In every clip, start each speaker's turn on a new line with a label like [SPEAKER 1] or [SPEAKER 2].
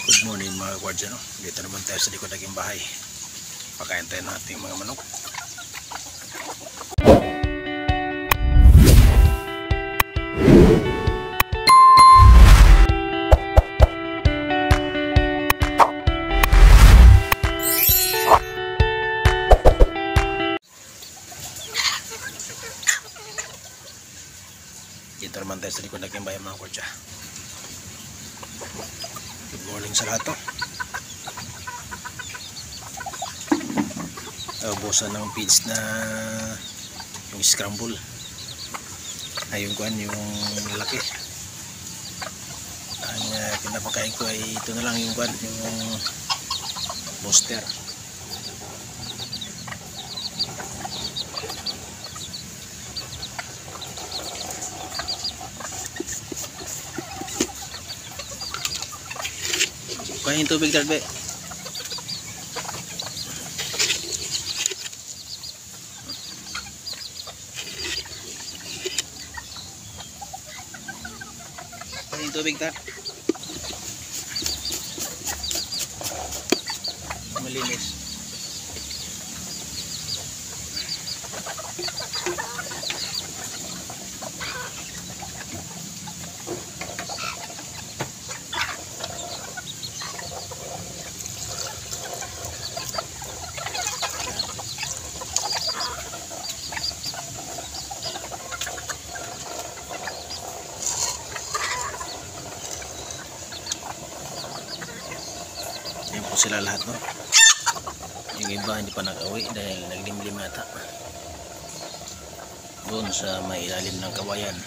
[SPEAKER 1] Good morning mga guardian. Dito naman tayo sa likod ng bahay. Pakain tayo ng ating mga manok. Dito naman tayo sa likod ng bahay mga guardian. Good morning sa lahat. Ubusan ng feeds na yung scramble. Ayun ko yung laki. Ang pinapakain ko ay ito na lang yung booster. Kain tubig talbe. Kain tubig ta. Malinis. Yan po sila lahat, no? Yung iba hindi pa nag-awi dahil naglimlim yata doon sa may ilalim ng kawayan.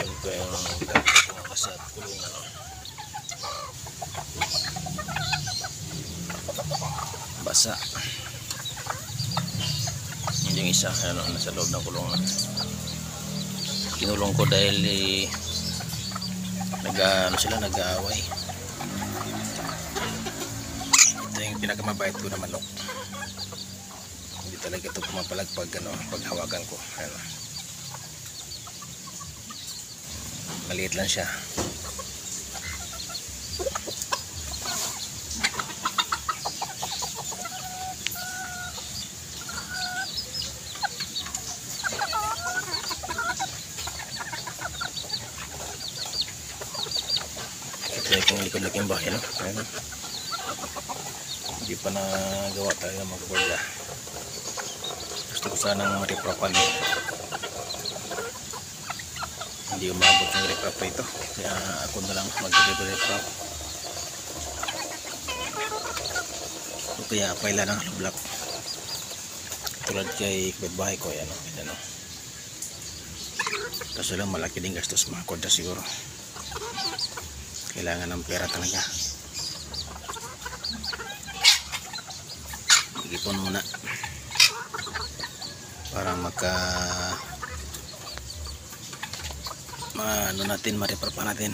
[SPEAKER 1] Yung ko yung gagawin sa kulungan, no? Basa. Yun yung isa, ano, nasa loob ng kulungan. Kinulong ko dahil nag-aaway. Ito yung pinakamabait ko na manok. Hindi talaga ito pumapalag pag hawakan ko. Ano. Maliit lang siya. Yung likod-likod yung bahay, no? Ayan. Hindi pa nagawa tayo mga kabarya. Gusto ko sanang mariprapan. Hindi umabot yung riprap ito, kaya ako na lang mag-riprap. O kaya paila ng block tulad kay bahay ko. Ayan, no? Kaso lang malaki din gastos mga kodya siguro. Kailangan ng pera talaga. Ipon muna para ano natin, mariprapa natin.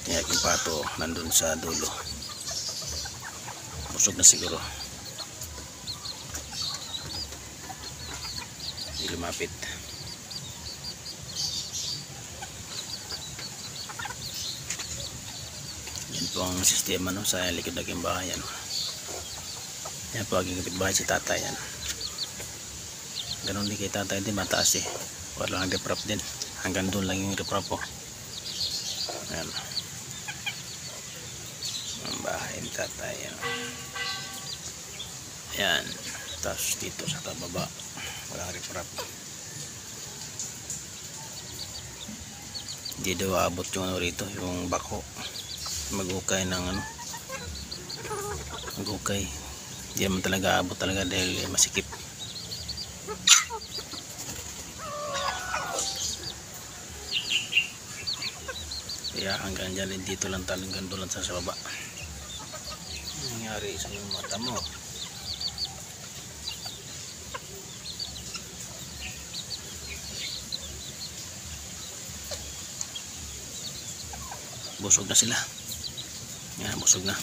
[SPEAKER 1] Kaya yung pato nandun sa dulo, busog na siguro, hindi lumapit. Yan po ang sistema, no, sa likod ng bahay. Ano. Yan po ang kapitbahay si tatay. Yan. Ganun din kay tatay din, mataas eh. Walang reprop din. Hanggang doon lang yung reprop po. Yan. Ang bahay ni tatay. Yan. Yan. Tapos dito sa tababa, walang reprop. Hindi daw abot yung ano rito, yung bako. Mag-ukay ng ano, mag-ukay, hindi naman talaga abot talaga dahil masikip. Kaya hanggang dyan, dito lang talagang doon sa baba. Nangyari sa yung mata mo. Busog na sila. Yan, busog na.